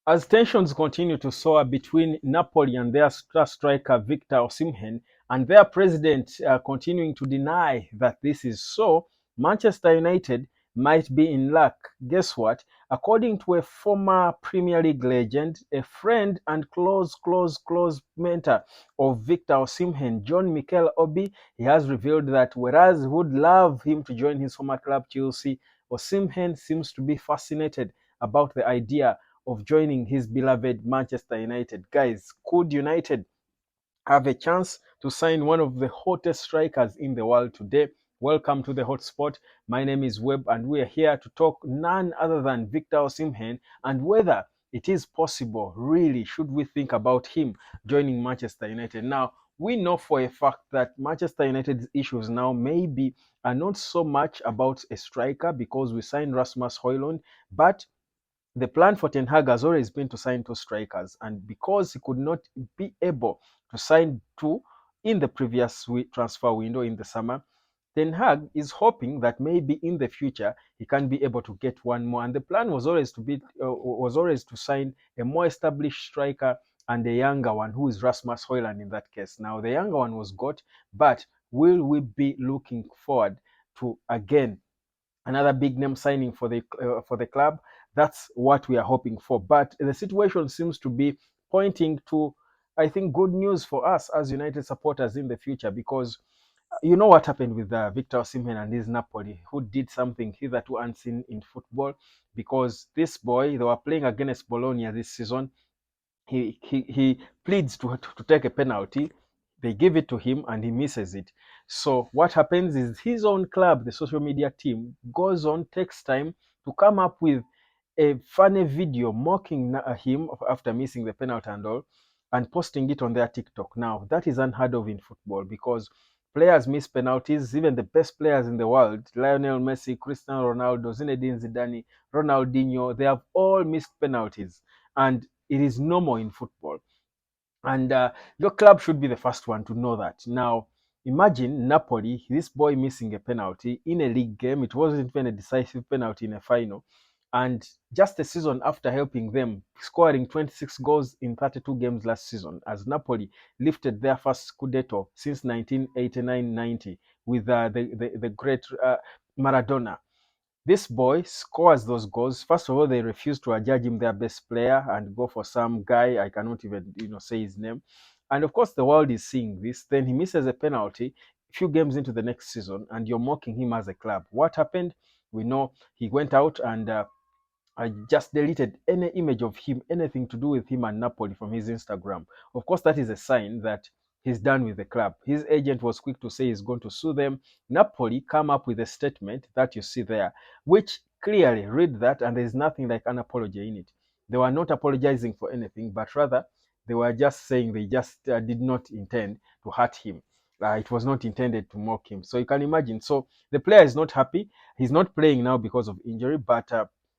As tensions continue to soar between Napoli and their star striker Victor Osimhen, and their president continuing to deny that this is so, Manchester United might be in luck. Guess what? According to a former Premier League legend, a friend and close mentor of Victor Osimhen, John Mikel Obi, he has revealed that whereas he would love him to join his former club Chelsea, Osimhen seems to be fascinated about the idea of joining his beloved Manchester United. Guys, could United have a chance to sign one of the hottest strikers in the world today? Welcome to the hotspot. My name is Webb, and we are here to talk none other than Victor Osimhen and whether it is possible, really, should we think about him joining Manchester United. Now, we know for a fact that Manchester United's issues now maybe are not so much about a striker because we signed Rasmus Højlund, but the plan for Ten Hag has always been to sign two strikers, and because he could not be able to sign two in the previous transfer window in the summer, Ten Hag is hoping that maybe in the future he can be able to get one more. And the plan was always to sign a more established striker and a younger one, who is Rasmus Højlund in that case. Now the younger one was got, but will we be looking forward to again another big name signing for the club? That's what we are hoping for. But the situation seems to be pointing to, I think, good news for us as United supporters in the future, because you know what happened with Victor Osimhen and his Napoli, who did something hitherto unseen in football. Because this boy, they were playing against Bologna this season, he pleads to take a penalty. They give it to him and he misses it. So what happens is his own club, the social media team, goes on, takes time to come up with a funny video mocking him after missing the penalty and all, and posting it on their TikTok. Now that is unheard of in football, because players miss penalties. Even the best players in the world, Lionel Messi, Cristiano Ronaldo, Zinedine Zidane, Ronaldinho, they have all missed penalties, and it is normal in football. And your club should be the first one to know that. Now, imagine Napoli, this boy missing a penalty in a league game. It wasn't even a decisive penalty in a final. And just a season after helping them, scoring 26 goals in 32 games last season, as Napoli lifted their first Scudetto since 1989-90 with the great Maradona. This boy scores those goals. First of all, they refuse to adjudge him their best player and go for some guy. I cannot even say his name. And of course, the world is seeing this. Then he misses a penalty a few games into the next season, and you're mocking him as a club. What happened? We know he went out and I just deleted any image of him, anything to do with him and Napoli, from his Instagram. Of course, that is a sign that he's done with the club. His agent was quick to say he's going to sue them. Napoli come up with a statement that you see there, which clearly read that, and there's nothing like an apology in it. They were not apologizing for anything, but rather they were just saying they just did not intend to hurt him. It was not intended to mock him. So you can imagine. So the player is not happy. He's not playing now because of injury, but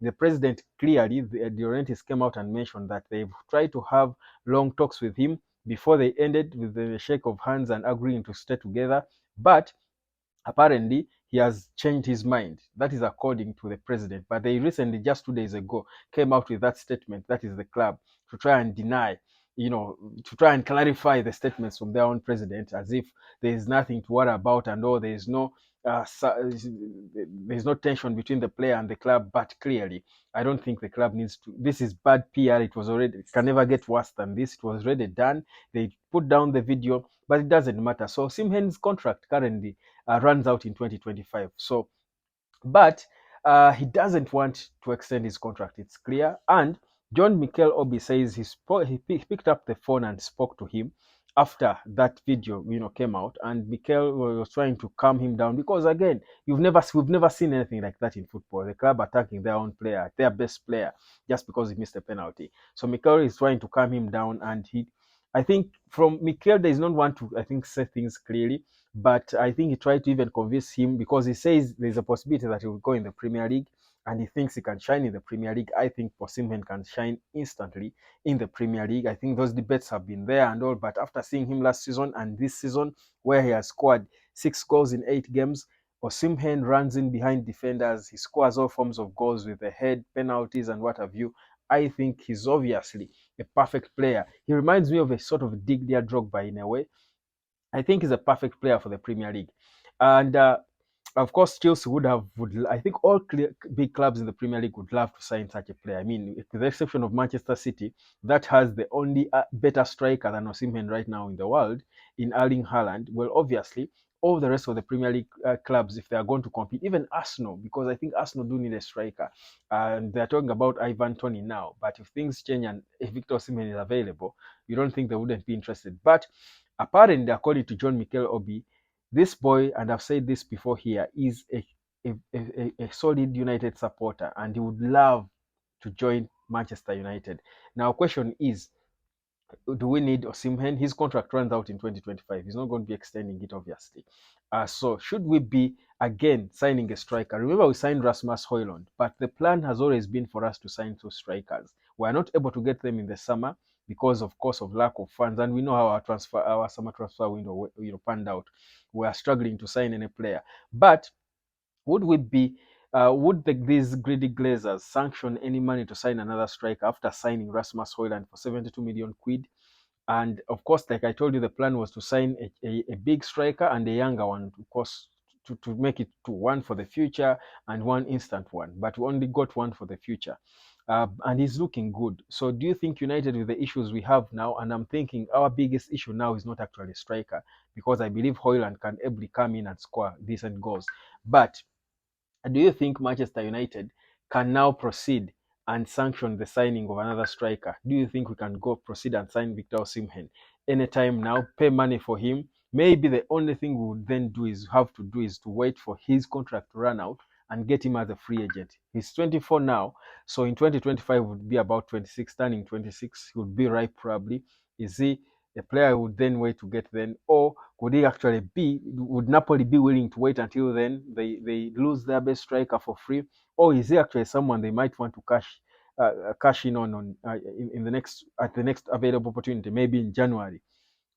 the president clearly, the Laurentiis came out and mentioned that they've tried to have long talks with him before they ended with the shake of hands and agreeing to stay together. But apparently, he has changed his mind. That is according to the president. But they recently, just 2 days ago, came out with that statement. That is the club, to try and deny, to try and clarify the statements from their own president, as if there is nothing to worry about and all. Uh, there's no tension between the player and the club. But clearly, I don't think the club needs to. This is bad PR. It can never get worse than this. It was already done. They put down the video, but it doesn't matter. So Simhen's contract currently runs out in 2025. So, but he doesn't want to extend his contract. It's clear. And John Mikel Obi says he picked up the phone and spoke to him after that video, came out, and Mikel was trying to calm him down, because again, we've never seen anything like that in football. The club attacking their own player, their best player, just because he missed a penalty. So Mikel is trying to calm him down, and I think from Mikel, there is not one to, I think, say things clearly, but I think he tried to even convince him, because he says there's a possibility that he will go in the Premier League, and he thinks he can shine in the Premier League. I think Osimhen can shine instantly in the Premier League. I think those debates have been there and all, but after seeing him last season and this season, where he has scored 6 goals in 8 games, Osimhen runs in behind defenders. He scores all forms of goals with the head, penalties, and what have you. I think he's obviously a perfect player. He reminds me of a sort of Didier Drogba in a way. I think he's a perfect player for the Premier League. And of course, Chelsea I think all big clubs in the Premier League would love to sign such a player. I mean, with the exception of Manchester City, that has the only better striker than Osimhen right now in the world, in Erling Haaland. Well, obviously, all the rest of the Premier League clubs, if they are going to compete, even Arsenal, because I think Arsenal do need a striker. And they're talking about Ivan Toney now. But if things change and if Victor Osimhen is available, you don't think they wouldn't be interested. But apparently, according to John Mikel Obi, this boy, and I've said this before here, is a solid United supporter and he would love to join Manchester United. Now, question is, do we need Osimhen? His contract runs out in 2025. He's not going to be extending it, obviously. So, should we be again signing a striker? Remember, we signed Rasmus Højlund, but the plan has always been for us to sign two strikers. We are not able to get them in the summer because, of course, of lack of funds, and we know how our summer transfer window panned out. We are struggling to sign any player, but would we be these greedy Glazers sanction any money to sign another striker after signing Rasmus Højlund for 72 million quid? And of course, like I told you, the plan was to sign a big striker and a younger one, of course, to make it to one for the future and one instant one. But we only got one for the future. And he's looking good. So do you think United, with the issues we have now, and I'm thinking our biggest issue now is not actually striker, because I believe Hoyland can ably come in and score decent goals. But do you think Manchester United can now proceed and sanction the signing of another striker? Do you think we can go proceed and sign Victor Osimhen anytime now, pay money for him? Maybe the only thing we would then have to do is to wait for his contract to run out and get him as a free agent. He's 24 now, so in 2025 would be about 26, turning 26. He would be ripe probably. Is he a player who would then wait to get then, or would Napoli be willing to wait until then they lose their best striker for free, or is he actually someone they might want to cash in on in the next at the next available opportunity, maybe in January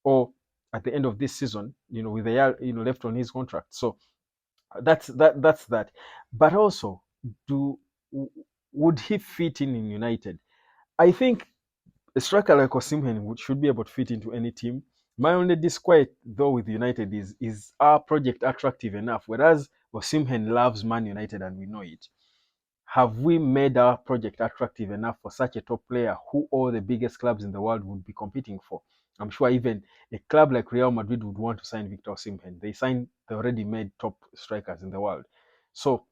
or at the end of this season, with a year left on his contract. So that's that. But also, do would he fit in United? I think a striker like Osimhen should be able to fit into any team. My only disquiet though with United is our project attractive enough? Whereas Osimhen loves Man United and we know it. Have we made our project attractive enough for such a top player who all the biggest clubs in the world would be competing for? I'm sure even a club like Real Madrid would want to sign Victor Osimhen. They signed the already made top strikers in the world. So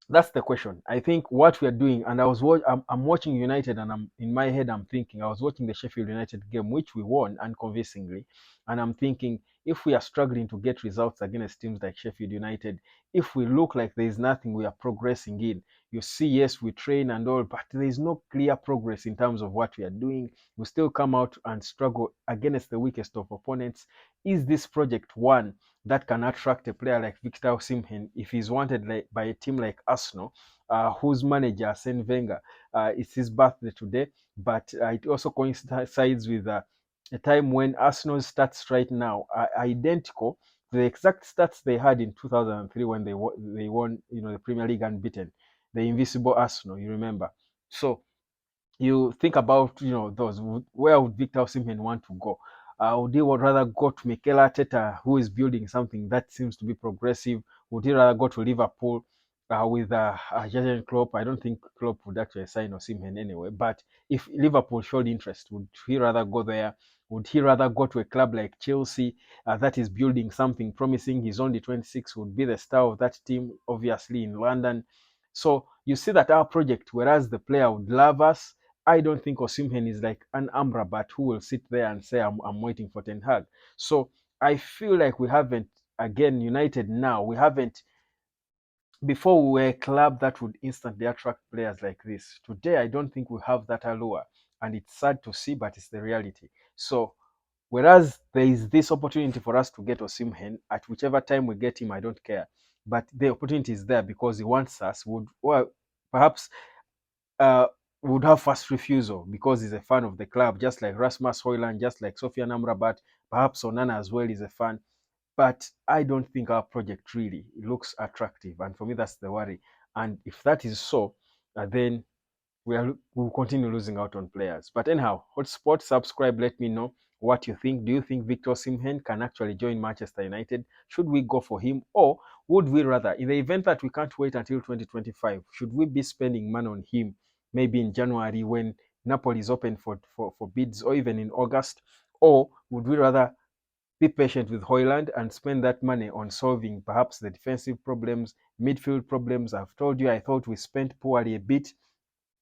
that's the question. I think what we are doing, and I'm watching United, and I'm in my head, I'm thinking, I was watching the Sheffield United game, which we won unconvincingly, and I'm thinking, if we are struggling to get results against teams like Sheffield United, if we look like there is nothing we are progressing in, you see, yes, we train and all, but there is no clear progress in terms of what we are doing. We still come out and struggle against the weakest of opponents. Is this project one that can attract a player like Victor Osimhen if he's wanted by a team like Arsenal, whose manager, Arsene Wenger, it's his birthday today, but it also coincides with a time when Arsenal's stats right now are identical to the exact stats they had in 2003 when they won the Premier League unbeaten, the invisible Arsenal, you remember. So you think about those, where would Victor Osimhen want to go? Would he rather go to Mikel Arteta, who is building something that seems to be progressive? Would he rather go to Liverpool with Jurgen Klopp? I don't think Klopp would actually sign Osimhen anyway. But if Liverpool showed interest, would he rather go there? Would he rather go to a club like Chelsea that is building something promising? He's only 26, would be the star of that team, obviously in London. So you see that our project, whereas the player would love us, I don't think Osimhen is like an Amrabat who will sit there and say, I'm waiting for Ten Hag. So I feel like we haven't, again, United now, we haven't, before we were a club that would instantly attract players like this. Today, I don't think we have that allure. And it's sad to see, but it's the reality. So whereas there is this opportunity for us to get Osimhen, at whichever time we get him, I don't care. But the opportunity is there because he wants us, perhaps uh, would have first refusal because he's a fan of the club, just like Rasmus Højlund, just like Sofian Amrabat, perhaps Onana as well is a fan. But I don't think our project really looks attractive. And for me, that's the worry. And if that is so, then we'll continue losing out on players. But anyhow, hotspot, subscribe, let me know what you think. Do you think Victor Osimhen can actually join Manchester United? Should we go for him, or would we rather, in the event that we can't wait until 2025, should we be spending money on him maybe in January when Napoli is open for bids, or even in August? Or would we rather be patient with Hoyland and spend that money on solving perhaps the defensive problems, midfield problems? I've told you I thought we spent poorly a bit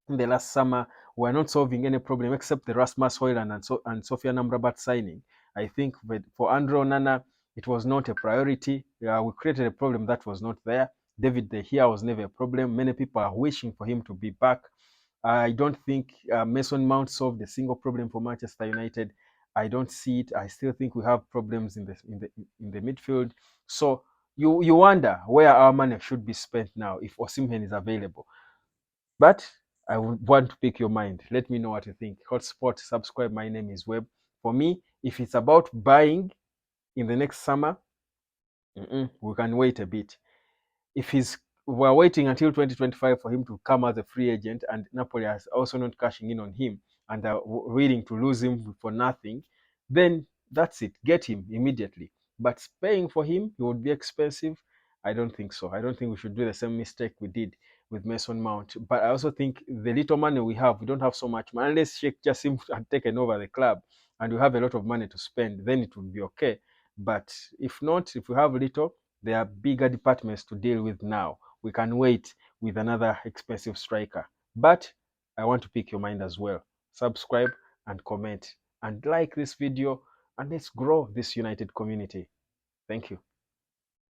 in the last summer. We're not solving any problem except the Rasmus Hoyland and Sofia Amrabat signing. I think for Andre Onana, it was not a priority. We created a problem that was not there. David De Gea was never a problem. Many people are wishing for him to be back. I don't think Mason Mount solved a single problem for Manchester United. I don't see it. I still think we have problems in the midfield. So you wonder where our money should be spent now if Osimhen is available. But I would want to pick your mind. Let me know what you think. Hotspot, subscribe. My name is Webb. For me, if it's about buying in the next summer, we can wait a bit. If we're waiting until 2025 for him to come as a free agent, and Napoli is also not cashing in on him and are willing to lose him for nothing, then that's it. Get him immediately. But paying for him, he would be expensive. I don't think so. I don't think we should do the same mistake we did with Mason Mount. But I also think the little money we don't have so much money. Unless Sheikh Jassim had taken over the club and we have a lot of money to spend, then it would be okay. But if not, if we have little, there are bigger departments to deal with now. We can wait with another expensive striker. But I want to pick your mind as well. Subscribe and comment and like this video, and let's grow this United community. Thank you.